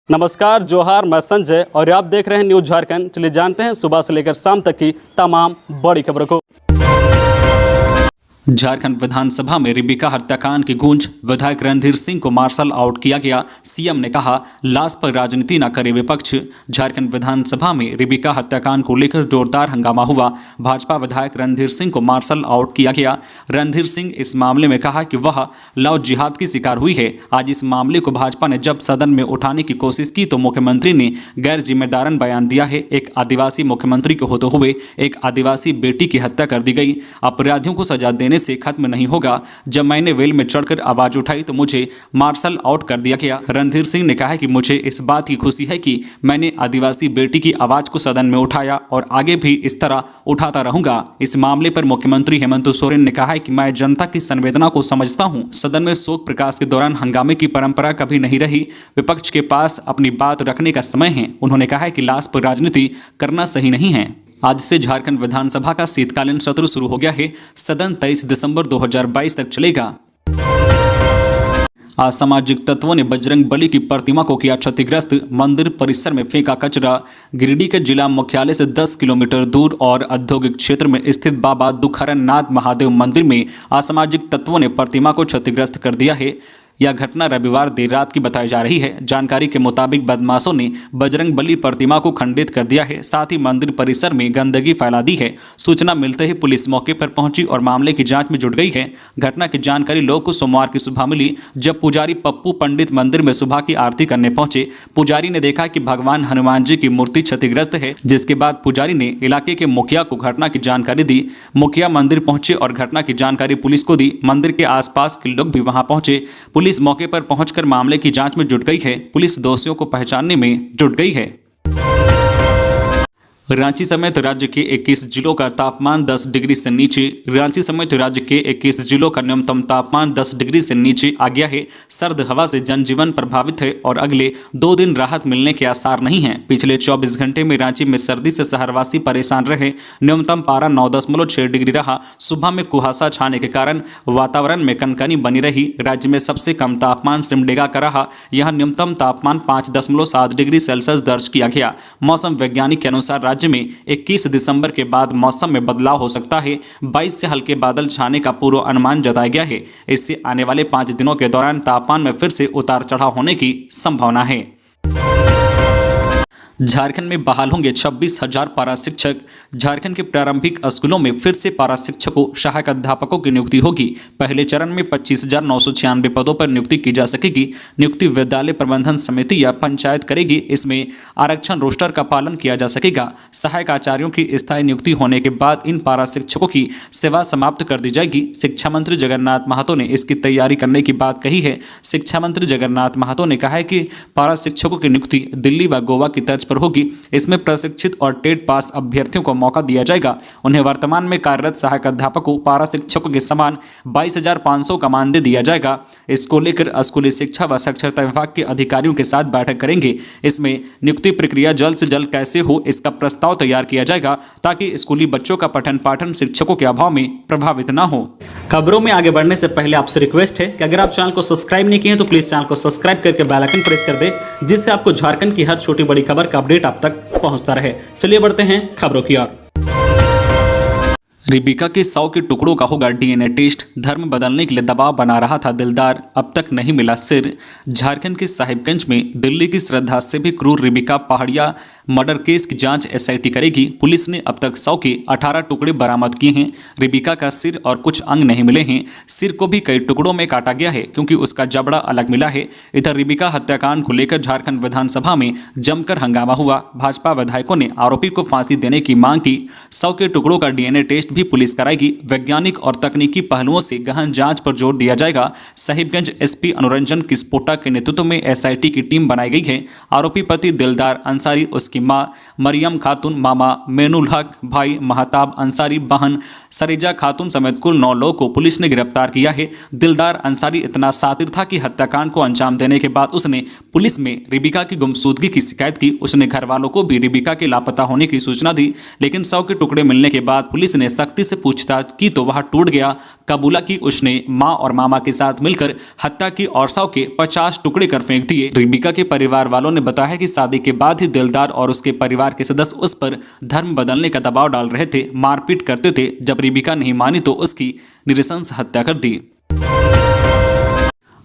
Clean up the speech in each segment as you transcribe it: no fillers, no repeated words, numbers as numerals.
नमस्कार, जोहार। मैं संजय और आप देख रहे हैं न्यूज झारखंड। चलिए जानते हैं सुबह से लेकर शाम तक की तमाम बड़ी खबरों को। झारखंड विधानसभा में रिबिका हत्याकांड की गूंज। विधायक रणधीर सिंह को मार्शल आउट किया गया। सीएम ने कहा, लाश पर राजनीति न करे विपक्ष। झारखंड विधानसभा में रिबिका हत्याकांड को लेकर जोरदार हंगामा हुआ। भाजपा विधायक रणधीर सिंह को मार्शल आउट किया गया। रणधीर सिंह इस मामले में कहा कि वह लव जिहाद की शिकार हुई है। आज इस मामले को भाजपा ने जब सदन में उठाने की कोशिश की तो मुख्यमंत्री ने गैर जिम्मेदारान बयान दिया है। एक आदिवासी मुख्यमंत्री के होते हुए एक आदिवासी बेटी की हत्या कर दी गई। अपराधियों को सजा देने से खत्म नहीं होगा। जब मैंने वेल में चढ़कर आवाज उठाई तो मुझे मार्शल आउट कर दिया गया। रणधीर सिंह ने कहा कि मुझे इस बात की खुशी है कि मैंने आदिवासी बेटी की आवाज को सदन में उठाया और आगे भी इस तरह उठाता रहूंगा। इस मामले पर मुख्यमंत्री हेमंत सोरेन ने कहा है कि मैं जनता की संवेदना को समझता हूं। सदन में शोक प्रकाश के दौरान हंगामे की परंपरा कभी नहीं रही। विपक्ष के पास अपनी बात रखने का समय है। उन्होंने कहा है कि लाश पर राजनीति करना सही नहीं है। आज से झारखंड विधानसभा का शीतकालीन सत्र शुरू हो गया है। सदन 23 दिसंबर 2022 तक चलेगा। असामाजिक तत्वों ने बजरंग बली की प्रतिमा को किया क्षतिग्रस्त। मंदिर परिसर में फेंका कचरा। गिरिडीह के जिला मुख्यालय से 10 किलोमीटर दूर और औद्योगिक क्षेत्र में स्थित बाबा दुखहरण नाथ महादेव मंदिर में असामाजिक तत्वों ने प्रतिमा को क्षतिग्रस्त कर दिया है। यह घटना रविवार देर रात की बताई जा रही है। जानकारी के मुताबिक बदमाशों ने बजरंग बली प्रतिमा को खंडित कर दिया है, साथ ही मंदिर परिसर में गंदगी फैला दी है। सूचना मिलते ही पुलिस मौके पर पहुंची और मामले की जांच में जुट गई है। घटना की जानकारी लोगों को सोमवार की सुबह मिली, जब पुजारी पप्पू पंडित मंदिर में सुबह की आरती करने पहुंचे। पुजारी ने देखा कि भगवान हनुमान जी की मूर्ति क्षतिग्रस्त है, जिसके बाद पुजारी ने इलाके के मुखिया को घटना की जानकारी दी। मुखिया मंदिर पहुंचे और घटना की जानकारी पुलिस को दी। मंदिर के आसपास के लोग भी वहां पहुंचे। पुलिस मौके पर पहुंचकर मामले की जांच में जुट गई है। पुलिस दोषियों को पहचानने में जुट गई है। रांची समेत राज्य के 21 जिलों का तापमान 10 डिग्री से नीचे। रांची समेत राज्य के 21 जिलों का न्यूनतम तापमान 10 डिग्री से नीचे आ गया है। सर्द हवा से जनजीवन प्रभावित है और अगले 2 दिन राहत मिलने के आसार नहीं हैं। पिछले 24 घंटे में रांची में सर्दी से शहरवासी परेशान रहे। न्यूनतम पारा 9.6 डिग्री रहा। सुबह में कुहासा छाने के कारण वातावरण में कनकनी बनी रही। राज्य में सबसे कम तापमान सिमडेगा का रहा। यहाँ न्यूनतम तापमान 5.7 डिग्री सेल्सियस दर्ज किया गया। मौसम वैज्ञानिक के अनुसार राज्य में 21 दिसंबर के बाद मौसम में बदलाव हो सकता है। 22 से हल्के बादल छाने का पूर्व अनुमान जताया गया है। इससे आने वाले 5 दिनों के दौरान तापमान में फिर से उतार चढ़ाव होने की संभावना है। झारखंड में बहाल होंगे 26,000 पारा शिक्षक। झारखंड के प्रारंभिक स्कूलों में फिर से पारा शिक्षकों, सहायक अध्यापकों की नियुक्ति होगी। पहले चरण में 25,996 पदों पर नियुक्ति की जा सकेगी। नियुक्ति विद्यालय प्रबंधन समिति या पंचायत करेगी। इसमें आरक्षण रोस्टर का पालन किया जा सकेगा। सहायक आचार्यों की स्थायी नियुक्ति होने के बाद इन पारा शिक्षकों की सेवा समाप्त कर दी जाएगी। शिक्षा मंत्री जगन्नाथ महतो ने इसकी तैयारी करने की बात कही है। शिक्षा मंत्री जगन्नाथ महतो ने कहा है कि पारा शिक्षकों की नियुक्ति दिल्ली व गोवा की तर्ज पर होगी। इसमें प्रशिक्षित और टेट पास अभ्यर्थियों को मौका दिया जाएगा। उन्हें वर्तमान में कार्यरत सहायक अध्यापकों, पारा शिक्षकों के समान 22,500 का मानदेय दिया जाएगा। इसको लेकर स्कूली शिक्षा व साक्षरता विभाग के अधिकारियों के साथ बैठक करेंगे। इसमें नियुक्ति प्रक्रिया जल्द से जल्द कैसे हो, इसका प्रस्ताव तैयार किया जाएगा, ताकि स्कूली बच्चों का पठन पाठन शिक्षकों के अभाव में प्रभावित न हो। खबरों में आगे बढ़ने से पहले आपसे रिक्वेस्ट है कि अगर आप चैनल को सब्सक्राइब नहीं किए हैं तो प्लीज चैनल को सब्सक्राइब करके बेल आइकन प्रेस कर दे, जिससे आपको झारखंड की हर छोटी बड़ी खबर का अपडेट आप तक पहुंचता रहे। चलिए बढ़ते हैं खबरों की ओर। रिबिका के 100 के टुकड़ों का होगा डीएनए टेस्ट। धर्म बदलने के लिए दबाव बना रहा था दिलदार, अब तक नहीं मिला सिर। झारखंड के साहिबगंज में दिल्ली की श्रद्धा से भी क्रूर रिबिका पहाड़िया मर्डर केस की जांच एसआईटी करेगी। पुलिस ने अब तक 100 के 18 टुकड़े बरामद किए हैं। रिबिका का सिर और कुछ अंग नहीं मिले हैं। सिर को भी कई टुकड़ों में काटा गया है क्योंकि उसका जबड़ा अलग मिला है। इधर रिबिका हत्याकांड को लेकर झारखंड विधानसभा में जमकर हंगामा हुआ। भाजपा विधायकों ने आरोपी को फांसी देने की मांग की। 100 के टुकड़ों का डीएनए टेस्ट भी पुलिस कराएगी। वैज्ञानिक और तकनीकी पहलुओं से गहन जांच पर जोर दिया जाएगा। साहिबगंज एसपी अनुरंजन किस्पोटा के नेतृत्व में एसआईटी की टीम बनाई गई है। आरोपी पति दिलदार अंसारी, उसकी उसकी मां मरियम खातून, मामा मेनुल हक, भाई महताब अंसारी, बहन सरेजा खातून समेत कुल 9 लोगों को पुलिस ने गिरफ्तार किया है। दिलदार अंसारी इतना शातिर था कि हत्याकांड को अंजाम देने के बाद उसने पुलिस में रिबिका की गुमशुदगी की शिकायत की। उसने घर वालों को भी रिबिका के लापता होने की सूचना दी, लेकिन शव के टुकड़े मिलने के बाद पुलिस ने सख्ती से पूछताछ की तो वह टूट गया। कबूला कि उसने मां और मामा के साथ मिलकर हत्या की और शव के 50 टुकड़े कर फेंक दिए। रिबिका के परिवार वालों ने बताया कि शादी के बाद ही दिलदार और उसके परिवार के सदस्य उस पर धर्म बदलने का दबाव डाल रहे थे, मारपीट करते थे। जब रिबिका नहीं मानी तो उसकी नृशंस हत्या कर दी।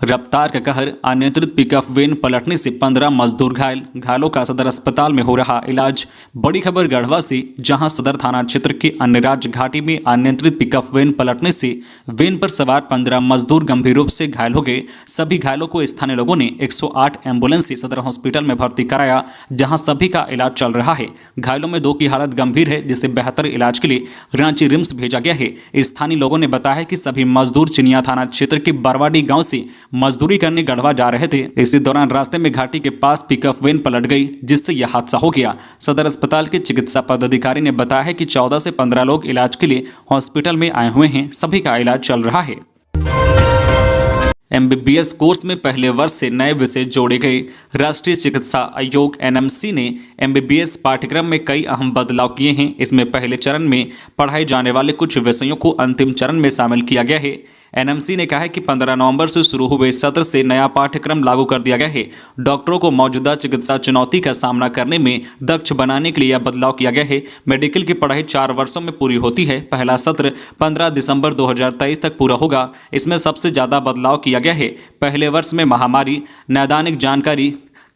रफ्तार का कहर, अनियंत्रित पिकअप वैन पलटने से 15 मजदूर घायल, घायलों का सदर अस्पताल में हो रहा इलाज। बड़ी खबर गढ़वा से, जहां सदर थाना क्षेत्र के अन्यराज घाटी में अनियंत्रित पिकअप वैन पलटने से वैन पर सवार 15 मजदूर गंभीर रूप से घायल हो गए। सभी घायलों को स्थानीय लोगों ने 108 एम्बुलेंस से सदर हॉस्पिटल में भर्ती कराया, जहां सभी का इलाज चल रहा है। घायलों में 2 की हालत गंभीर है, जिसे बेहतर इलाज के लिए रांची रिम्स भेजा गया है। स्थानीय लोगों ने बताया कि सभी मजदूर चिनिया थाना क्षेत्र के बरवाडी गाँव से मजदूरी करने गढ़वा जा रहे थे। इसी दौरान रास्ते में घाटी के पास पिकअप वैन पलट गई, जिससे यह हादसा हो गया। सदर अस्पताल के चिकित्सा पदाधिकारी ने बताया है कि 14 से 15 लोग इलाज के लिए हॉस्पिटल में आए हुए हैं, सभी का इलाज चल रहा है। MBBS कोर्स में पहले वर्ष से नए विषय जोड़े गए। राष्ट्रीय चिकित्सा आयोग NMC ने MBBS पाठ्यक्रम में कई अहम बदलाव किए हैं। इसमें पहले चरण में पढ़ाए जाने वाले कुछ विषयों को अंतिम चरण में शामिल किया गया है। NMC ने कहा है कि 15 नवंबर से शुरू हुए सत्र से नया पाठ्यक्रम लागू कर दिया गया है। डॉक्टरों को मौजूदा चिकित्सा चुनौती का सामना करने में दक्ष बनाने के लिए यह बदलाव किया गया है। मेडिकल की पढ़ाई 4 वर्षों में पूरी होती है। पहला सत्र 15 दिसंबर 2023 तक पूरा होगा। इसमें सबसे ज़्यादा बदलाव किया गया है। पहले वर्ष में महामारी, नैदानिक जानकारी,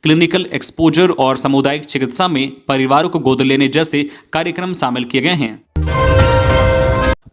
क्लिनिकल एक्सपोजर और सामुदायिक चिकित्सा में परिवारों को गोद लेने जैसे कार्यक्रम शामिल किए गए हैं।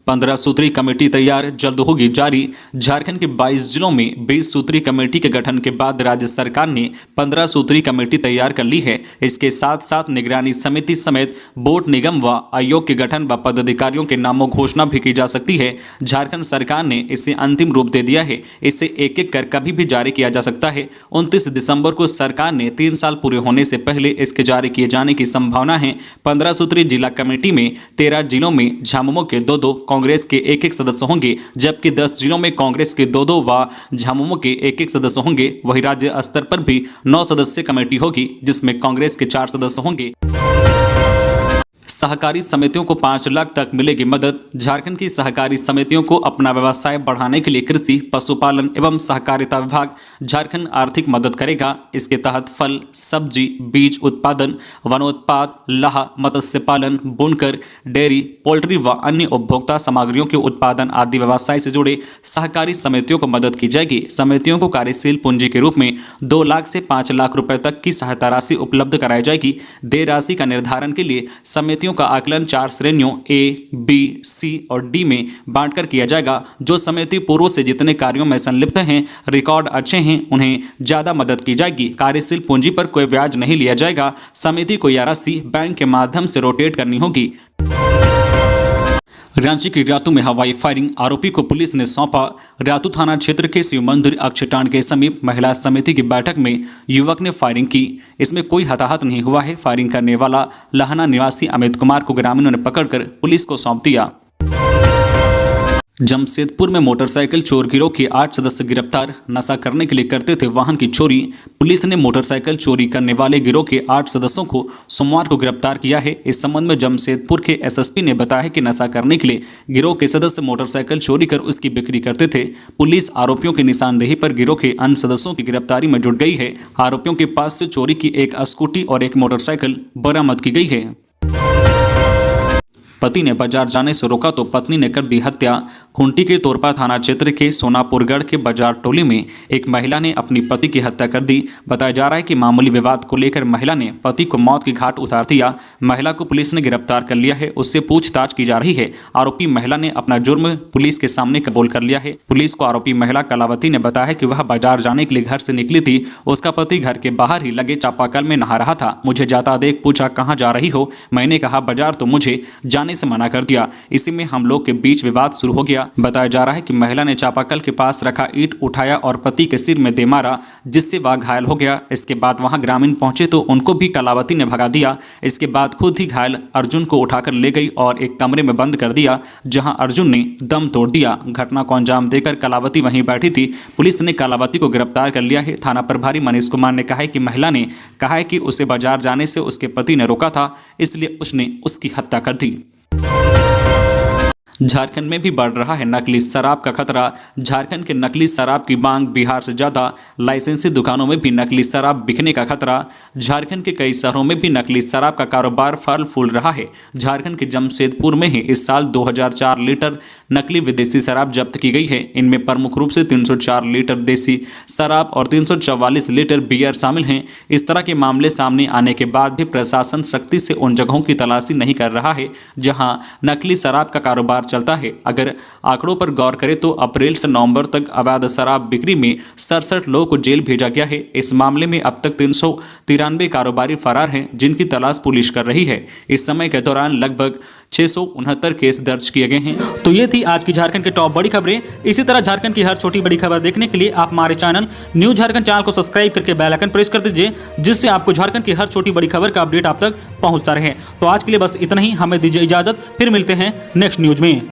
15 सूत्री कमेटी तैयार, जल्द होगी जारी। झारखंड के 22 जिलों में 20 सूत्री कमेटी के गठन के बाद राज्य सरकार ने 15 सूत्री कमेटी तैयार कर ली है। इसके साथ साथ निगरानी समिति समेत बोर्ड, निगम व आयोग के गठन व पदाधिकारियों के नामों घोषणा भी की जा सकती है। झारखंड सरकार ने इसे अंतिम रूप दे दिया है। इसे एक एक कर कभी भी जारी किया जा सकता है। 29 दिसंबर को सरकार ने 3 साल पूरे होने से पहले इसके जारी किए जाने की संभावना है। 15 सूत्री जिला कमेटी में 13 जिलों में झामुमो के 2-2, कांग्रेस के 1-1 सदस्य होंगे, जबकि 10 जिलों में कांग्रेस के 2-2 व झामुमो के 1-1 सदस्य होंगे। वहीं राज्य स्तर पर भी 9 सदस्य कमेटी होगी, जिसमें कांग्रेस के 4 सदस्य होंगे। सहकारी समितियों को 5 लाख तक मिलेगी मदद। झारखंड की सहकारी समितियों को अपना व्यवसाय बढ़ाने के लिए कृषि, पशुपालन एवं सहकारिता विभाग झारखंड आर्थिक मदद करेगा। इसके तहत फल, सब्जी, बीज उत्पादन, वनोत्पाद, लाह, मत्स्य पालन, बुनकर, डेयरी, पोल्ट्री व अन्य उपभोक्ता सामग्रियों के उत्पादन आदि व्यवसाय से जुड़े सहकारी समितियों को मदद की जाएगी। समितियों को कार्यशील पूंजी के रूप में 2 लाख से 5 लाख रुपए तक की सहायता राशि उपलब्ध कराई जाएगी। देय राशि का निर्धारण के लिए समितियों का आकलन 4 श्रेणियों A, B, C और D में बांटकर किया जाएगा। जो समिति पूर्व से जितने कार्यों में संलिप्त हैं, रिकॉर्ड अच्छे हैं, उन्हें ज्यादा मदद की जाएगी। कार्यशील पूंजी पर कोई ब्याज नहीं लिया जाएगा। समिति को यह राशि बैंक के माध्यम से रोटेट करनी होगी। रांची की रातू में हवाई फायरिंग, आरोपी को पुलिस ने सौंपा। रातू थाना क्षेत्र के शिव मंदिर अक्षटान के समीप महिला समिति की बैठक में युवक ने फायरिंग की। इसमें कोई हताहत नहीं हुआ है। फायरिंग करने वाला लहना निवासी अमित कुमार को ग्रामीणों ने पकड़कर पुलिस को सौंप दिया। जमशेदपुर में मोटरसाइकिल चोर गिरोह के 8 सदस्य गिरफ्तार। नशा करने के लिए करते थे वाहन की चोरी। पुलिस ने मोटरसाइकिल चोरी करने वाले गिरोह के 8 सदस्यों को सोमवार को गिरफ्तार किया है। इस संबंध में जमशेदपुर के SSP ने बताया कि नशा करने के लिए गिरोह के सदस्य मोटरसाइकिल चोरी कर उसकी बिक्री करते थे। पुलिस आरोपियों की निशानदेही पर गिरोह के अन्य सदस्यों की गिरफ्तारी में जुट गई है। आरोपियों के पास से चोरी की 1 स्कूटी और 1 मोटरसाइकिल बरामद की गई है। पति ने बाजार जाने से रोका तो पत्नी ने कर दी हत्या। खूंटी के तोरपा थाना क्षेत्र के सोनापुरगढ़ के बाजार टोली में एक महिला ने अपनी पति की हत्या कर दी। बताया जा रहा है कि मामूली विवाद को लेकर महिला ने पति को मौत की घाट उतार दिया। महिला को पुलिस ने गिरफ्तार कर लिया है। उससे पूछताछ की जा रही है। आरोपी महिला ने अपना जुर्म पुलिस के सामने कबूल कर लिया है। पुलिस को आरोपी महिला कलावती ने बताया है कि वह बाजार जाने के लिए घर से निकली थी। उसका पति घर के बाहर ही लगे चापाकल में नहा रहा था। मुझे जाता देख पूछा, कहाँ जा रही हो? मैंने कहा बाजार, तो मुझे जाने से मना कर दिया। इसी में हम लोग के बीच विवाद शुरू हो गया। गया। बताया जा रहा है कि महिला ने चापाकल के पास रखा ईंट उठाया और पति के सिर में दे मारा, जिससे वह घायल हो गया। इसके बाद वहां ग्रामीण पहुंचे तो उनको भी कलावती ने भगा दिया। इसके बाद खुद ही घायल अर्जुन को उठाकर ले गई और एक कमरे में बंद कर दिया, जहां अर्जुन ने दम तोड़ दिया। घटना को अंजाम देकर कलावती वहीं बैठी थी। पुलिस ने कलावती को गिरफ्तार कर लिया है। थाना प्रभारी मनीष कुमार ने कहा है कि महिला ने कहा है कि उसे बाजार जाने से उसके पति ने रोका था, इसलिए उसने उसकी हत्या कर दी। झारखंड में भी बढ़ रहा है नकली शराब का खतरा। झारखंड के नकली शराब की मांग बिहार से ज्यादा, लाइसेंसी दुकानों में भी नकली शराब बिकने का खतरा। झारखंड के कई शहरों में भी नकली शराब का कारोबार फल फूल रहा है। झारखंड के जमशेदपुर में ही इस साल 2004 लीटर नकली विदेशी शराब जब्त की गई है। इनमें प्रमुख रूप से 304 लीटर देसी शराब और 344 लीटर बियर शामिल हैं। इस तरह के मामले सामने आने के बाद भी प्रशासन सख्ती से उन जगहों की तलाशी नहीं कर रहा है जहां नकली शराब का कारोबार चलता है। अगर आंकड़ों पर गौर करें तो अप्रैल से नवंबर तक अवैध शराब बिक्री में 67 लोगों को जेल भेजा गया है। इस मामले में अब तक 393 कारोबारी फरार हैं, जिनकी तलाश पुलिस कर रही है। इस समय के दौरान लगभग 669 केस दर्ज किए गए हैं। तो ये थी आज की झारखंड की टॉप बड़ी खबरें। इसी तरह झारखंड की हर छोटी बड़ी खबर देखने के लिए आप हमारे चैनल न्यूज झारखंड चैनल को सब्सक्राइब करके बेल आइकन प्रेस कर दीजिए, जिससे आपको झारखंड की हर छोटी बड़ी खबर का अपडेट आप तक पहुंचता रहे। तो आज के लिए बस इतना ही, हमें दीजिए इजाजत, फिर मिलते हैं नेक्स्ट न्यूज में।